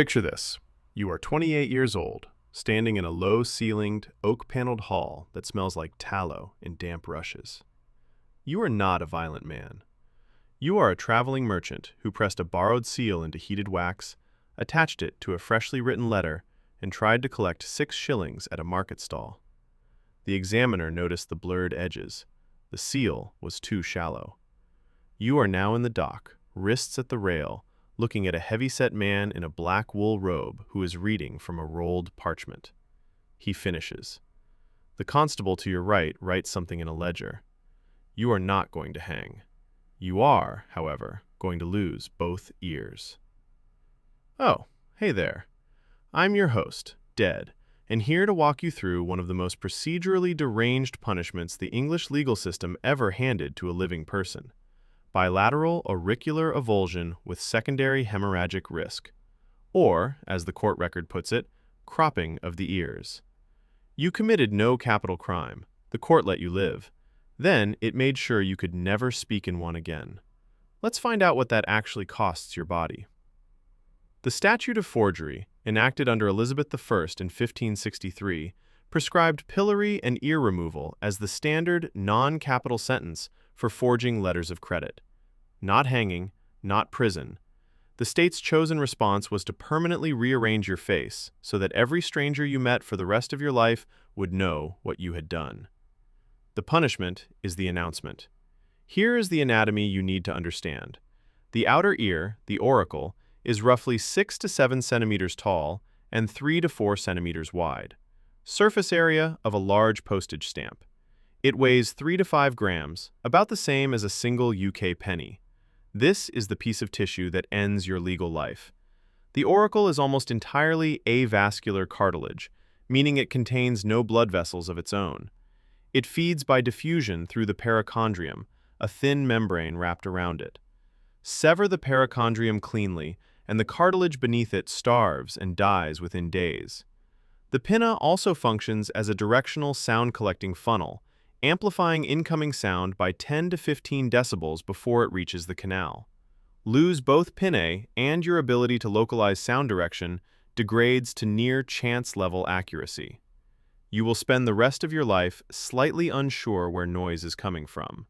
Picture this. You are 28 years old, standing in a low-ceilinged, oak-paneled hall that smells like tallow and damp rushes. You are not a violent man. You are a traveling merchant who pressed a borrowed seal into heated wax, attached it to a freshly written letter, and tried to collect 6 shillings at a market stall. The examiner noticed the blurred edges. The seal was too shallow. You are now in the dock, wrists at the rail, looking at a heavy-set man in a black wool robe who is reading from a rolled parchment. He finishes. The constable to your right writes something in a ledger. You are not going to hang. You are, however, going to lose both ears. Oh, hey there. I'm your host, Dead, and here to walk you through one of the most procedurally deranged punishments the English legal system ever handed to a living person: bilateral auricular avulsion with secondary hemorrhagic risk, or, as the court record puts it, cropping of the ears. You committed no capital crime. The court let you live. Then it made sure you could never speak in one again. Let's find out what that actually costs your body. The Statute of Forgery, enacted under Elizabeth I in 1563, prescribed pillory and ear removal as the standard non-capital sentence for forging letters of credit. Not hanging, not prison. The state's chosen response was to permanently rearrange your face so that every stranger you met for the rest of your life would know what you had done. The punishment is the announcement. Here is the anatomy you need to understand. The outer ear, the auricle, is roughly 6 to 7 centimeters tall and 3 to 4 centimeters wide. Surface area of a large postage stamp. It weighs 3 to 5 grams, about the same as a single UK penny. This is the piece of tissue that ends your legal life. The auricle is almost entirely avascular cartilage, meaning it contains no blood vessels of its own. It feeds by diffusion through the perichondrium, a thin membrane wrapped around it. Sever the perichondrium cleanly, and the cartilage beneath it starves and dies within days. The pinna also functions as a directional sound-collecting funnel, amplifying incoming sound by 10 to 15 decibels before it reaches the canal. Lose both pinnae and your ability to localize sound direction degrades to near chance-level accuracy. You will spend the rest of your life slightly unsure where noise is coming from.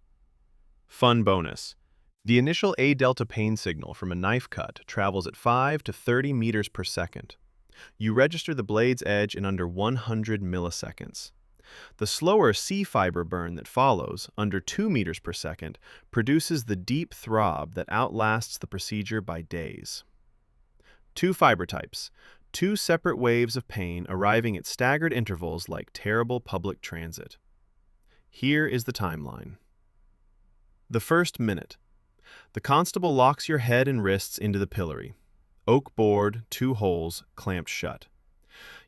Fun bonus. The initial A-delta pain signal from a knife cut travels at 5 to 30 meters per second. You register the blade's edge in under 100 milliseconds. The slower C-fiber burn that follows, under 2 meters per second, produces the deep throb that outlasts the procedure by days. 2 fiber types, 2 separate waves of pain arriving at staggered intervals like terrible public transit. Here is the timeline. The first minute. The constable locks your head and wrists into the pillory. Oak board, 2 holes, clamped shut.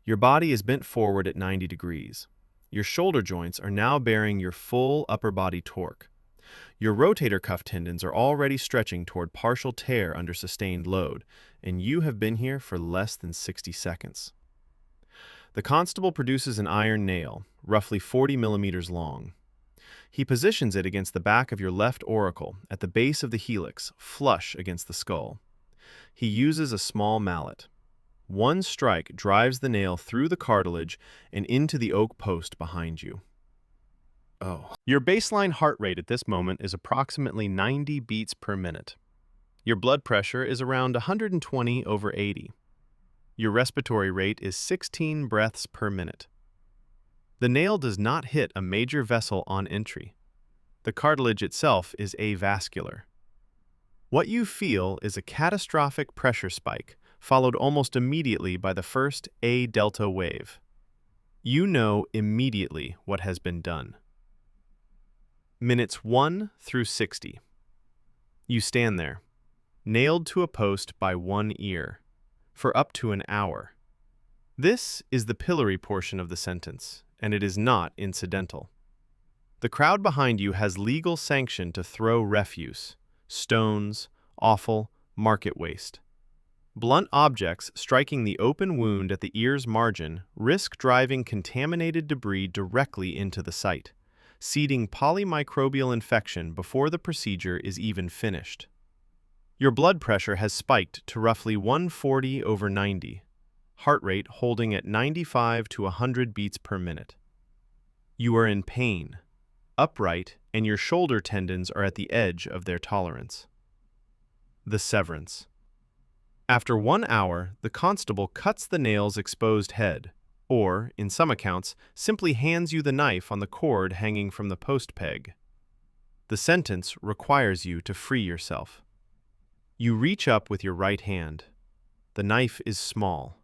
Your body is bent forward at 90 degrees. Your shoulder joints are now bearing your full upper body torque. Your rotator cuff tendons are already stretching toward partial tear under sustained load, and you have been here for less than 60 seconds. The constable produces an iron nail, roughly 40 millimeters long. He positions it against the back of your left auricle at the base of the helix, flush against the skull. He uses a small mallet. One strike drives the nail through the cartilage and into the oak post behind you. Oh. Your baseline heart rate at this moment is approximately 90 beats per minute. Your blood pressure is around 120 over 80. Your respiratory rate is 16 breaths per minute. The nail does not hit a major vessel on entry. The cartilage itself is avascular. What you feel is a catastrophic pressure spike, followed almost immediately by the first A-delta wave. You know immediately what has been done. Minutes 1 through 60. You stand there, nailed to a post by one ear, for up to an hour. This is the pillory portion of the sentence, and it is not incidental. The crowd behind you has legal sanction to throw refuse, stones, offal, market waste. Blunt objects striking the open wound at the ear's margin risk driving contaminated debris directly into the site, seeding polymicrobial infection before the procedure is even finished. Your blood pressure has spiked to roughly 140/90, heart rate holding at 95 to 100 beats per minute. You are in pain, upright, and your shoulder tendons are at the edge of their tolerance. The severance. After 1 hour, the constable cuts the nail's exposed head, or, in some accounts, simply hands you the knife on the cord hanging from the post peg. The sentence requires you to free yourself. You reach up with your right hand. The knife is small.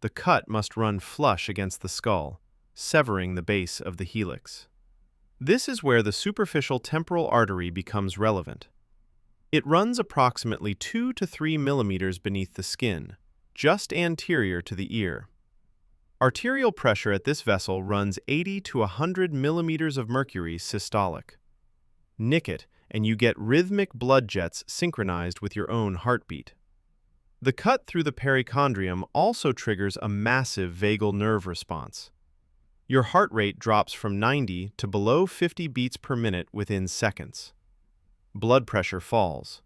The cut must run flush against the skull, severing the base of the helix. This is where the superficial temporal artery becomes relevant. It runs approximately 2 to 3 millimeters beneath the skin, just anterior to the ear. Arterial pressure at this vessel runs 80 to 100 millimeters of mercury systolic. Nick it, and you get rhythmic blood jets synchronized with your own heartbeat. The cut through the perichondrium also triggers a massive vagal nerve response. Your heart rate drops from 90 to below 50 beats per minute within seconds. Blood pressure falls.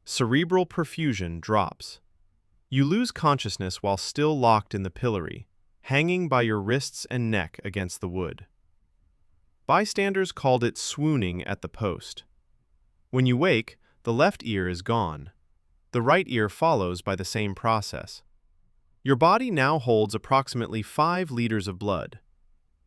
Cerebral perfusion drops. You lose consciousness while still locked in the pillory, hanging by your wrists and neck against the wood. Bystanders called it swooning at the post. When you wake, the left ear is gone. The right ear follows by the same process. Your body now holds approximately 5 liters of blood.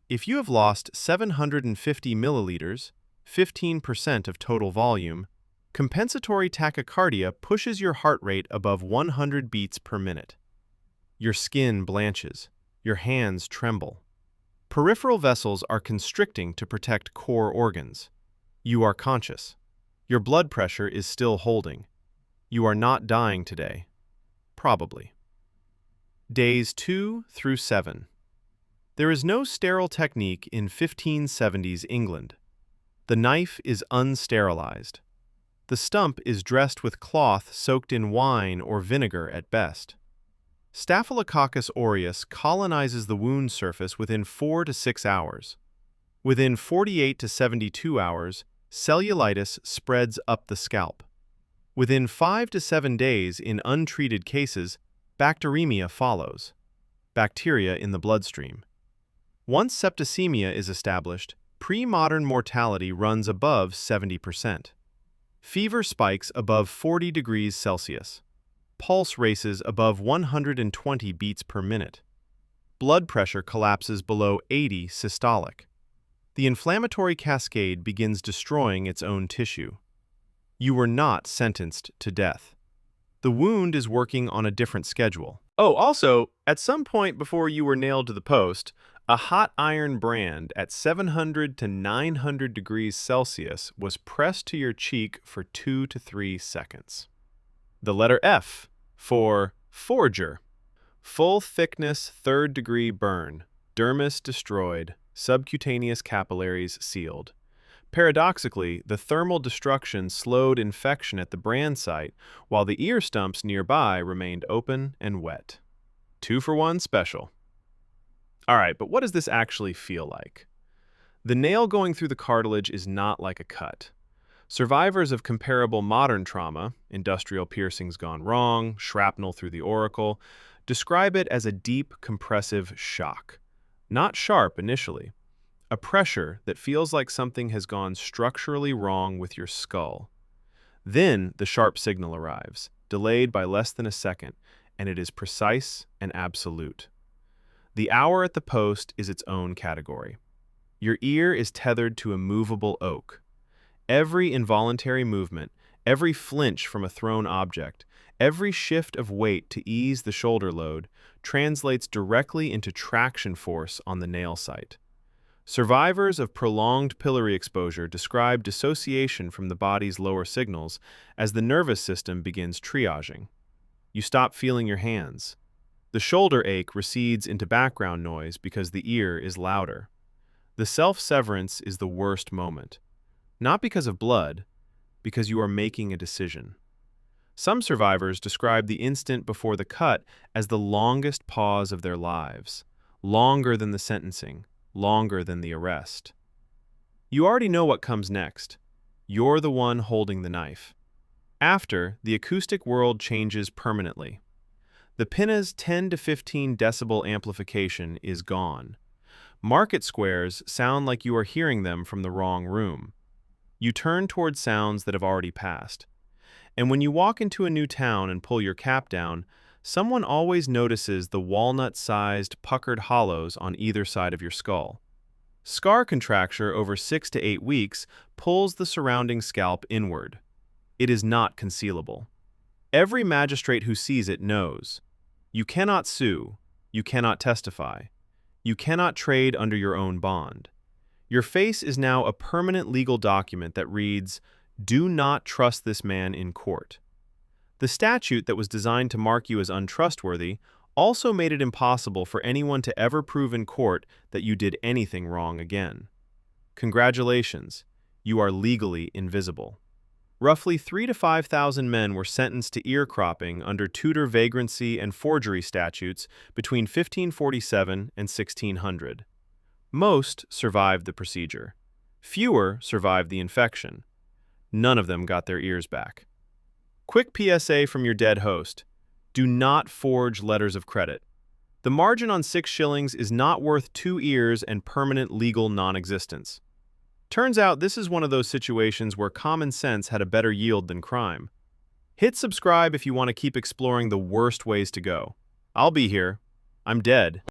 If you have lost 750 milliliters, 15% of total volume, compensatory tachycardia pushes your heart rate above 100 beats per minute. Your skin blanches. Your hands tremble. Peripheral vessels are constricting to protect core organs. You are conscious. Your blood pressure is still holding. You are not dying today. Probably. Days 2 through 7. There is no sterile technique in 1570s England. The knife is unsterilized. The stump is dressed with cloth soaked in wine or vinegar at best. Staphylococcus aureus colonizes the wound surface within 4 to 6 hours. Within 48 to 72 hours, cellulitis spreads up the scalp. Within 5 to 7 days, in untreated cases, bacteremia follows, bacteria in the bloodstream. Once septicemia is established, pre-modern mortality runs above 70%. Fever spikes above 40 degrees Celsius. Pulse races above 120 beats per minute. Blood pressure collapses below 80 systolic. The inflammatory cascade begins destroying its own tissue. You were not sentenced to death. The wound is working on a different schedule. Oh, also, at some point before you were nailed to the post, a hot iron brand at 700 to 900 degrees Celsius was pressed to your cheek for 2 to 3 seconds. The letter F for forger. Full thickness, 3rd degree burn, dermis destroyed, subcutaneous capillaries sealed. Paradoxically, the thermal destruction slowed infection at the brand site, while the ear stumps nearby remained open and wet. 2-for-1 special. Alright, but what does this actually feel like? The nail going through the cartilage is not like a cut. Survivors of comparable modern trauma, industrial piercings gone wrong, shrapnel through the auricle, describe it as a deep, compressive shock. Not sharp initially. A pressure that feels like something has gone structurally wrong with your skull. Then the sharp signal arrives, delayed by less than a second, and it is precise and absolute. The hour at the post is its own category. Your ear is tethered to a movable oak. Every involuntary movement, every flinch from a thrown object, every shift of weight to ease the shoulder load translates directly into traction force on the nail site. Survivors of prolonged pillory exposure describe dissociation from the body's lower signals as the nervous system begins triaging. You stop feeling your hands. The shoulder ache recedes into background noise because the ear is louder. The self-severance is the worst moment. Not because of blood, because you are making a decision. Some survivors describe the instant before the cut as the longest pause of their lives, longer than the sentencing, longer than the arrest. You already know what comes next. You're the one holding the knife. After, the acoustic world changes permanently. The pinna's 10 to 15 decibel amplification is gone. Market squares sound like you are hearing them from the wrong room. You turn toward sounds that have already passed. And when you walk into a new town and pull your cap down, someone always notices the walnut-sized, puckered hollows on either side of your skull. Scar contracture over 6 to 8 weeks pulls the surrounding scalp inward. It is not concealable. Every magistrate who sees it knows. You cannot sue. You cannot testify. You cannot trade under your own bond. Your face is now a permanent legal document that reads, "Do not trust this man in court." The statute that was designed to mark you as untrustworthy also made it impossible for anyone to ever prove in court that you did anything wrong again. Congratulations, you are legally invisible. Roughly 3,000 to 5,000 men were sentenced to ear cropping under Tudor vagrancy and forgery statutes between 1547 and 1600. Most survived the procedure. Fewer survived the infection. None of them got their ears back. Quick PSA from your dead host. Do not forge letters of credit. The margin on 6 shillings is not worth 2 ears and permanent legal non-existence. Turns out this is one of those situations where common sense had a better yield than crime. Hit subscribe if you want to keep exploring the worst ways to go. I'll be here. I'm dead.